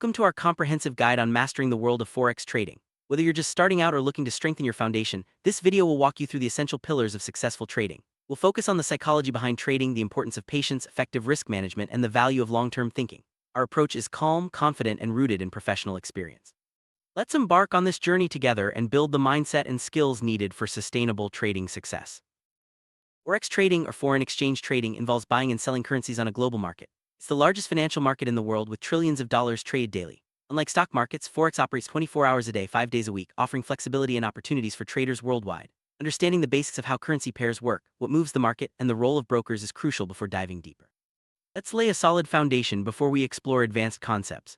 Welcome to our comprehensive guide on mastering the world of Forex trading. Whether you're just starting out or looking to strengthen your foundation, this video will walk you through the essential pillars of successful trading. We'll focus on the psychology behind trading, the importance of patience, effective risk management, and the value of long-term thinking. Our approach is calm, confident, and rooted in professional experience. Let's embark on this journey together and build the mindset and skills needed for sustainable trading success. Forex trading, or foreign exchange trading, involves buying and selling currencies on a global market. It's the largest financial market in the world with trillions of dollars traded daily. Unlike stock markets, Forex operates 24 hours a day, 5 days a week, offering flexibility and opportunities for traders worldwide. Understanding the basics of how currency pairs work, what moves the market, and the role of brokers is crucial before diving deeper. Let's lay a solid foundation before we explore advanced concepts.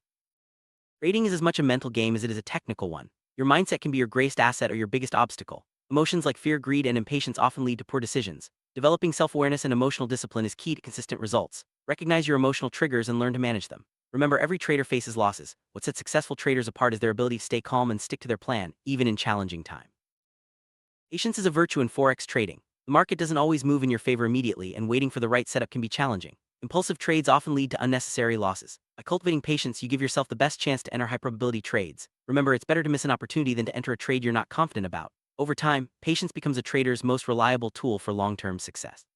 Trading is as much a mental game as it is a technical one. Your mindset can be your greatest asset or your biggest obstacle. Emotions like fear, greed, and impatience often lead to poor decisions. Developing self-awareness and emotional discipline is key to consistent results. Recognize your emotional triggers and learn to manage them. Remember, every trader faces losses. What sets successful traders apart is their ability to stay calm and stick to their plan, even in challenging times. Patience is a virtue in Forex trading. The market doesn't always move in your favor immediately, and waiting for the right setup can be challenging. Impulsive trades often lead to unnecessary losses. By cultivating patience, you give yourself the best chance to enter high-probability trades. Remember, it's better to miss an opportunity than to enter a trade you're not confident about. Over time, patience becomes a trader's most reliable tool for long-term success.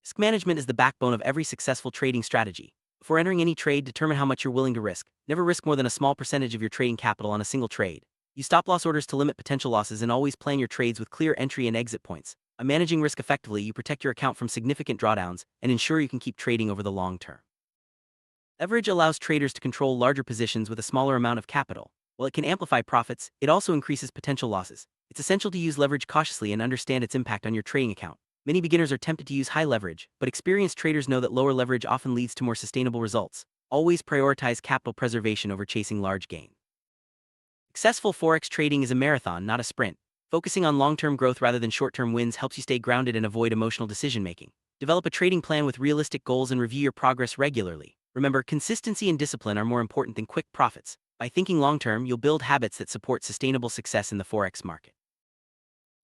Risk management is the backbone of every successful trading strategy. Before entering any trade, determine how much you're willing to risk. Never risk more than a small percentage of your trading capital on a single trade. Use stop-loss orders to limit potential losses and always plan your trades with clear entry and exit points. By managing risk effectively, you protect your account from significant drawdowns and ensure you can keep trading over the long term. Leverage allows traders to control larger positions with a smaller amount of capital. While it can amplify profits, it also increases potential losses. It's essential to use leverage cautiously and understand its impact on your trading account. Many beginners are tempted to use high leverage, but experienced traders know that lower leverage often leads to more sustainable results. Always prioritize capital preservation over chasing large gains. Successful Forex trading is a marathon, not a sprint. Focusing on long-term growth rather than short-term wins helps you stay grounded and avoid emotional decision-making. Develop a trading plan with realistic goals and review your progress regularly. Remember, consistency and discipline are more important than quick profits. By thinking long-term, you'll build habits that support sustainable success in the Forex market.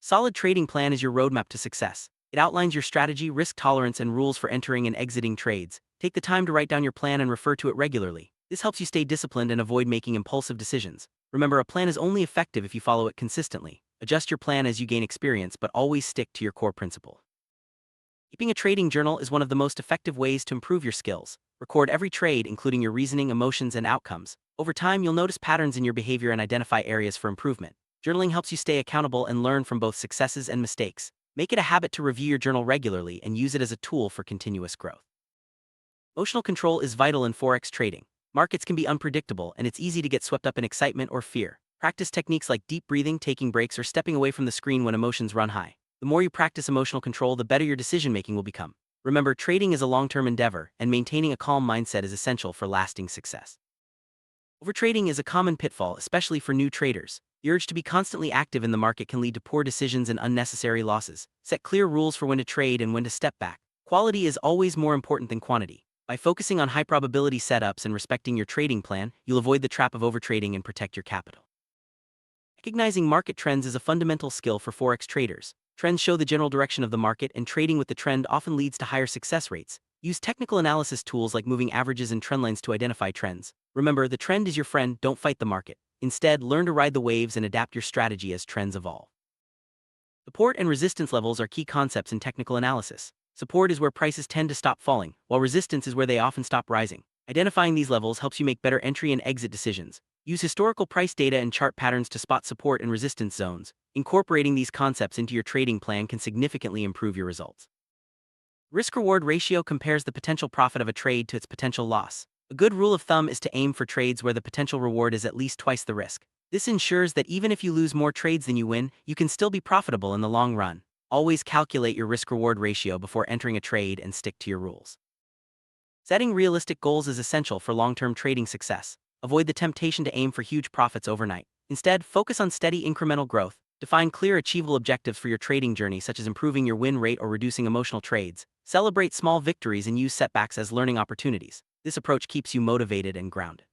Solid trading plan is your roadmap to success. It outlines your strategy, risk tolerance, and rules for entering and exiting trades. Take the time to write down your plan and refer to it regularly. This helps you stay disciplined and avoid making impulsive decisions. Remember, a plan is only effective if you follow it consistently. Adjust your plan as you gain experience, but always stick to your core principle. Keeping a trading journal is one of the most effective ways to improve your skills. Record every trade, including your reasoning, emotions, and outcomes. Over time, you'll notice patterns in your behavior and identify areas for improvement. Journaling helps you stay accountable and learn from both successes and mistakes. Make it a habit to review your journal regularly and use it as a tool for continuous growth. Emotional control is vital in Forex trading. Markets can be unpredictable, and it's easy to get swept up in excitement or fear. Practice techniques like deep breathing, taking breaks, or stepping away from the screen when emotions run high. The more you practice emotional control, the better your decision-making will become. Remember, trading is a long-term endeavor, and maintaining a calm mindset is essential for lasting success. Overtrading is a common pitfall, especially for new traders. The urge to be constantly active in the market can lead to poor decisions and unnecessary losses. Set clear rules for when to trade and when to step back. Quality is always more important than quantity. By focusing on high-probability setups and respecting your trading plan, you'll avoid the trap of overtrading and protect your capital. Recognizing market trends is a fundamental skill for Forex traders. Trends show the general direction of the market, and trading with the trend often leads to higher success rates. Use technical analysis tools like moving averages and trendlines to identify trends. Remember, the trend is your friend, don't fight the market. Instead, learn to ride the waves and adapt your strategy as trends evolve. Support and resistance levels are key concepts in technical analysis. Support is where prices tend to stop falling, while resistance is where they often stop rising. Identifying these levels helps you make better entry and exit decisions. Use historical price data and chart patterns to spot support and resistance zones. Incorporating these concepts into your trading plan can significantly improve your results. Risk-reward ratio compares the potential profit of a trade to its potential loss. A good rule of thumb is to aim for trades where the potential reward is at least twice the risk. This ensures that even if you lose more trades than you win, you can still be profitable in the long run. Always calculate your risk-reward ratio before entering a trade and stick to your rules. Setting realistic goals is essential for long-term trading success. Avoid the temptation to aim for huge profits overnight. Instead, focus on steady incremental growth. Define clear, achievable objectives for your trading journey, such as improving your win rate or reducing emotional trades. Celebrate small victories and use setbacks as learning opportunities. This approach keeps you motivated and grounded.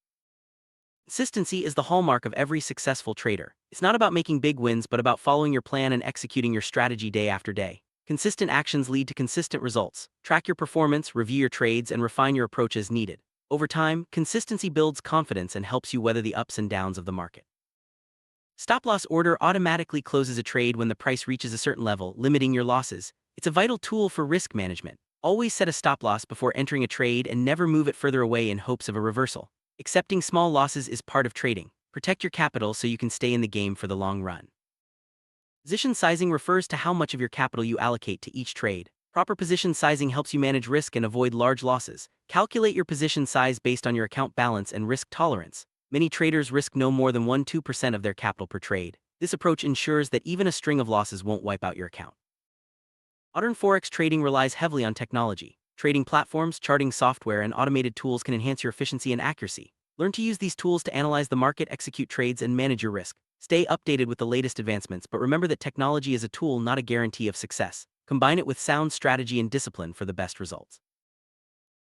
Consistency is the hallmark of every successful trader. It's not about making big wins, but about following your plan and executing your strategy day after day. Consistent actions lead to consistent results. Track your performance, review your trades, and refine your approach as needed. Over time, consistency builds confidence and helps you weather the ups and downs of the market. Stop-loss order automatically closes a trade when the price reaches a certain level, limiting your losses. It's a vital tool for risk management. Always set a stop-loss before entering a trade and never move it further away in hopes of a reversal. Accepting small losses is part of trading. Protect your capital so you can stay in the game for the long run. Position sizing refers to how much of your capital you allocate to each trade. Proper position sizing helps you manage risk and avoid large losses. Calculate your position size based on your account balance and risk tolerance. Many traders risk no more than 1–2% of their capital per trade. This approach ensures that even a string of losses won't wipe out your account. Modern Forex trading relies heavily on technology. Trading platforms, charting software, and automated tools can enhance your efficiency and accuracy. Learn to use these tools to analyze the market, execute trades, and manage your risk. Stay updated with the latest advancements, but remember that technology is a tool, not a guarantee of success. Combine it with sound strategy and discipline for the best results.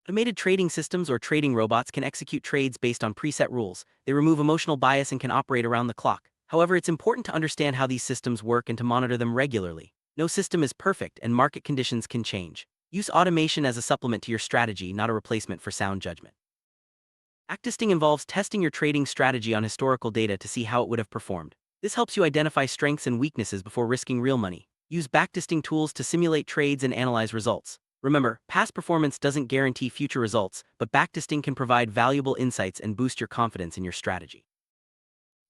Automated trading systems or trading robots can execute trades based on preset rules. They remove emotional bias and can operate around the clock. However, it's important to understand how these systems work and to monitor them regularly. No system is perfect, and market conditions can change. Use automation as a supplement to your strategy, not a replacement for sound judgment. Backtesting involves testing your trading strategy on historical data to see how it would have performed. This helps you identify strengths and weaknesses before risking real money. Use backtesting tools to simulate trades and analyze results. Remember, past performance doesn't guarantee future results, but backtesting can provide valuable insights and boost your confidence in your strategy.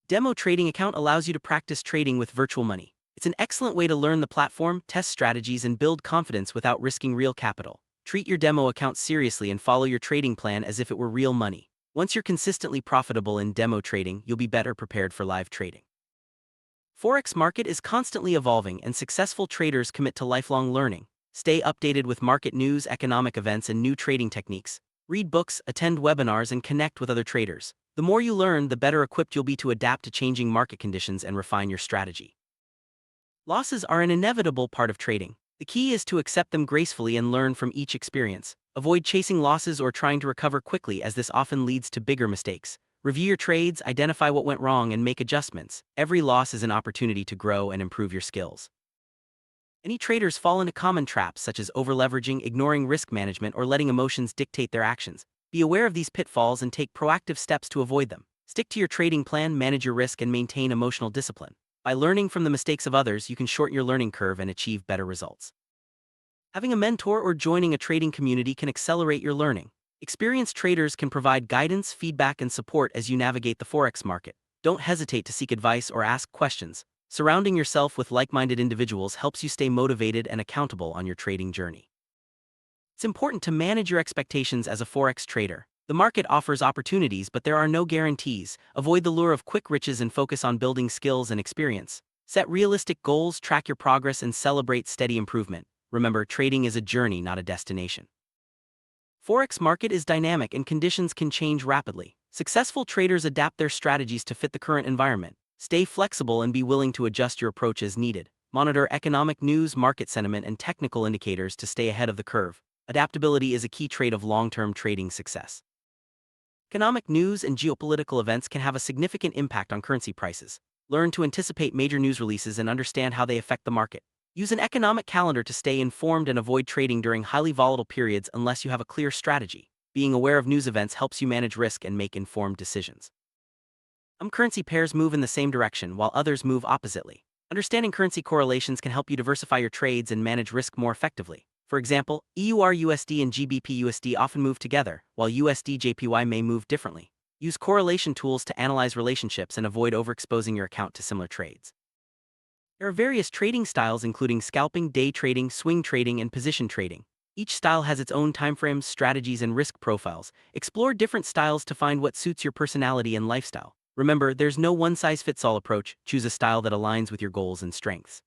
Demo trading account allows you to practice trading with virtual money. It's an excellent way to learn the platform, test strategies, and build confidence without risking real capital. Treat your demo account seriously and follow your trading plan as if it were real money. Once you're consistently profitable in demo trading, you'll be better prepared for live trading. Forex market is constantly evolving, and successful traders commit to lifelong learning. Stay updated with market news, economic events, and new trading techniques. Read books, attend webinars, and connect with other traders. The more you learn, the better equipped you'll be to adapt to changing market conditions and refine your strategy. Losses are an inevitable part of trading. The key is to accept them gracefully and learn from each experience. Avoid chasing losses or trying to recover quickly, as this often leads to bigger mistakes. Review your trades, identify what went wrong, and make adjustments. Every loss is an opportunity to grow and improve your skills. Many traders fall into common traps such as overleveraging, ignoring risk management, or letting emotions dictate their actions. Be aware of these pitfalls and take proactive steps to avoid them. Stick to your trading plan, manage your risk, and maintain emotional discipline. By learning from the mistakes of others, you can shorten your learning curve and achieve better results. Having a mentor or joining a trading community can accelerate your learning. Experienced traders can provide guidance, feedback, and support as you navigate the Forex market. Don't hesitate to seek advice or ask questions. Surrounding yourself with like-minded individuals helps you stay motivated and accountable on your trading journey. It's important to manage your expectations as a Forex trader. The market offers opportunities, but there are no guarantees. Avoid the lure of quick riches and focus on building skills and experience. Set realistic goals, track your progress, and celebrate steady improvement. Remember, trading is a journey, not a destination. Forex market is dynamic and conditions can change rapidly. Successful traders adapt their strategies to fit the current environment. Stay flexible and be willing to adjust your approach as needed. Monitor economic news, market sentiment, and technical indicators to stay ahead of the curve. Adaptability is a key trait of long-term trading success. Economic news and geopolitical events can have a significant impact on currency prices. Learn to anticipate major news releases and understand how they affect the market. Use an economic calendar to stay informed and avoid trading during highly volatile periods unless you have a clear strategy. Being aware of news events helps you manage risk and make informed decisions. Some currency pairs move in the same direction while others move oppositely. Understanding currency correlations can help you diversify your trades and manage risk more effectively. For example, EUR/USD and GBP/USD often move together, while USD/JPY may move differently. Use correlation tools to analyze relationships and avoid overexposing your account to similar trades. There are various trading styles including scalping, day trading, swing trading, and position trading. Each style has its own timeframes, strategies, and risk profiles. Explore different styles to find what suits your personality and lifestyle. Remember, there's no one-size-fits-all approach. Choose a style that aligns with your goals and strengths.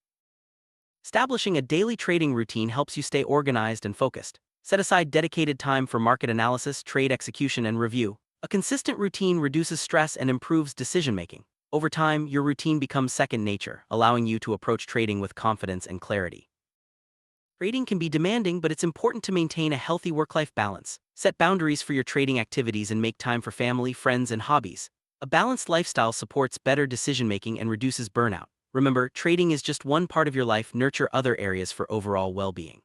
Establishing a daily trading routine helps you stay organized and focused. Set aside dedicated time for market analysis, trade execution, and review. A consistent routine reduces stress and improves decision-making. Over time, your routine becomes second nature, allowing you to approach trading with confidence and clarity. Trading can be demanding, but it's important to maintain a healthy work-life balance. Set boundaries for your trading activities and make time for family, friends, and hobbies. A balanced lifestyle supports better decision-making and reduces burnout. Remember, trading is just one part of your life. Nurture other areas for overall well-being.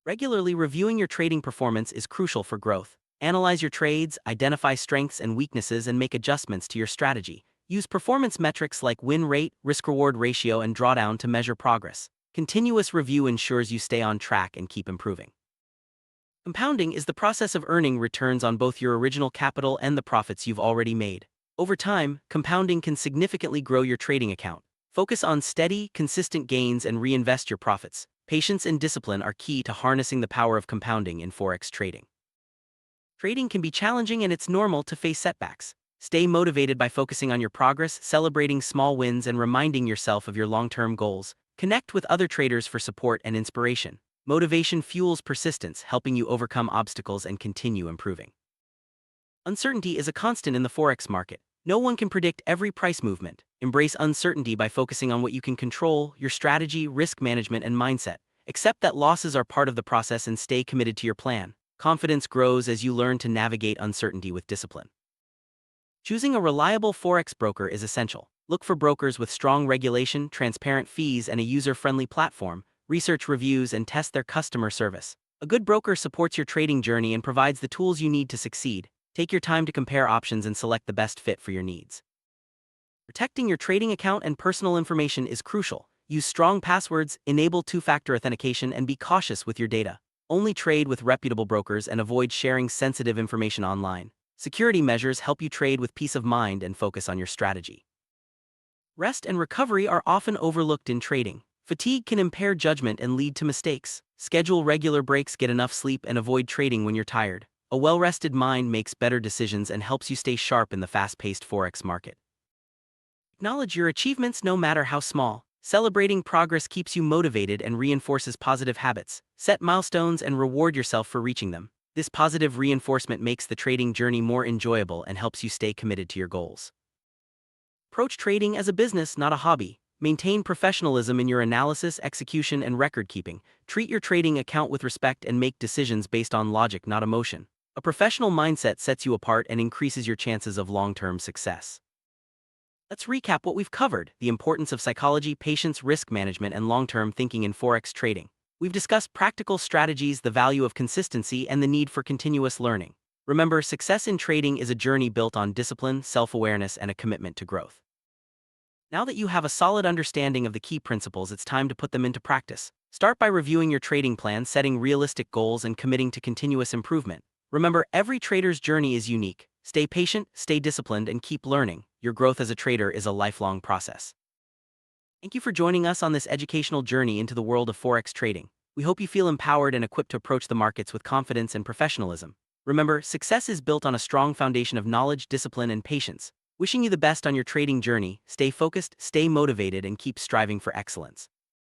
Regularly reviewing your trading performance is crucial for growth. Analyze your trades, identify strengths and weaknesses, and make adjustments to your strategy. Use performance metrics like win rate, risk-reward ratio, and drawdown to measure progress. Continuous review ensures you stay on track and keep improving. Compounding is the process of earning returns on both your original capital and the profits you've already made. Over time, compounding can significantly grow your trading account. Focus on steady, consistent gains and reinvest your profits. Patience and discipline are key to harnessing the power of compounding in Forex trading. Trading can be challenging, and it's normal to face setbacks. Stay motivated by focusing on your progress, celebrating small wins, and reminding yourself of your long-term goals. Connect with other traders for support and inspiration. Motivation fuels persistence, helping you overcome obstacles and continue improving. Uncertainty is a constant in the Forex market. No one can predict every price movement. Embrace uncertainty by focusing on what you can control, your strategy, risk management, and mindset. Accept that losses are part of the process and stay committed to your plan. Confidence grows as you learn to navigate uncertainty with discipline. Choosing a reliable Forex broker is essential. Look for brokers with strong regulation, transparent fees, and a user-friendly platform. Research reviews and test their customer service. A good broker supports your trading journey and provides the tools you need to succeed. Take your time to compare options and select the best fit for your needs. Protecting your trading account and personal information is crucial. Use strong passwords, enable two-factor authentication, and be cautious with your data. Only trade with reputable brokers and avoid sharing sensitive information online. Security measures help you trade with peace of mind and focus on your strategy. Rest and recovery are often overlooked in trading. Fatigue can impair judgment and lead to mistakes. Schedule regular breaks, get enough sleep, and avoid trading when you're tired. A well-rested mind makes better decisions and helps you stay sharp in the fast-paced Forex market. Acknowledge your achievements, no matter how small. Celebrating progress keeps you motivated and reinforces positive habits. Set milestones and reward yourself for reaching them. This positive reinforcement makes the trading journey more enjoyable and helps you stay committed to your goals. Approach trading as a business, not a hobby. Maintain professionalism in your analysis, execution, and record keeping. Treat your trading account with respect and make decisions based on logic, not emotion. A professional mindset sets you apart and increases your chances of long-term success. Let's recap what we've covered: the importance of psychology, patience, risk management, and long-term thinking in Forex trading. We've discussed practical strategies, the value of consistency, and the need for continuous learning. Remember, success in trading is a journey built on discipline, self-awareness, and a commitment to growth. Now that you have a solid understanding of the key principles, it's time to put them into practice. Start by reviewing your trading plan, setting realistic goals, and committing to continuous improvement. Remember, every trader's journey is unique. Stay patient, stay disciplined, and keep learning. Your growth as a trader is a lifelong process. Thank you for joining us on this educational journey into the world of Forex trading. We hope you feel empowered and equipped to approach the markets with confidence and professionalism. Remember, success is built on a strong foundation of knowledge, discipline, and patience. Wishing you the best on your trading journey. Stay focused, stay motivated, and keep striving for excellence.